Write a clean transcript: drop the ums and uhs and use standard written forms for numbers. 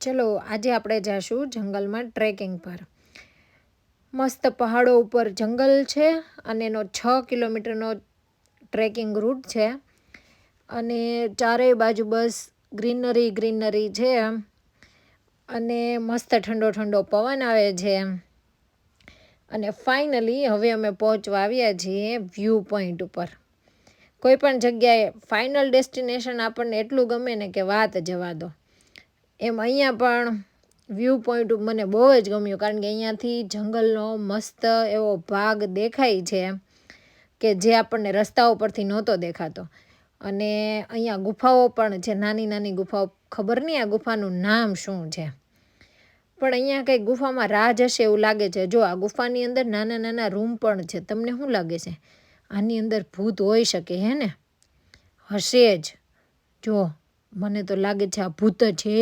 ચલો આજે આપણે જઈશું જંગલમાં ટ્રેકિંગ પર. મસ્ત પહાડો ઉપર જંગલ છે અને એનો 6 કિલોમીટરનો ટ્રેકિંગ રૂટ છે અને ચારેય બાજુ બસ ગ્રીનરી છે અને મસ્ત ઠંડો ઠંડો પવન આવે છે. અને ફાઇનલી હવે અમે પહોંચવા આવ્યા છીએ વ્યૂ પોઈન્ટ ઉપર. કોઈ પણ જગ્યાએ ફાઇનલ ડેસ્ટિનેશન આપણને એટલું ગમે ને કે વાત જવા દો. એમ અહીંયા પણ વ્યૂ પોઈન્ટ મને બહુ જ ગમ્યું, કારણ કે અહીંયાથી જંગલનો મસ્ત એવો ભાગ દેખાય છે કે જે આપણને રસ્તા ઉપરથી નહોતો દેખાતો. અને અહીંયા ગુફાઓ પણ છે, નાની નાની ગુફાઓ. ખબર નહીં આ ગુફાનું નામ શું છે, પણ અહીંયા કંઈક ગુફામાં રાજ હશે એવું લાગે છે. જો આ ગુફાની અંદર નાના નાના રૂમ પણ છે. તમને શું લાગે છે? આની અંદર ભૂત હોઈ શકે, હે ને? હશે જ. જો મને તો લાગે છે આ ભૂત છે.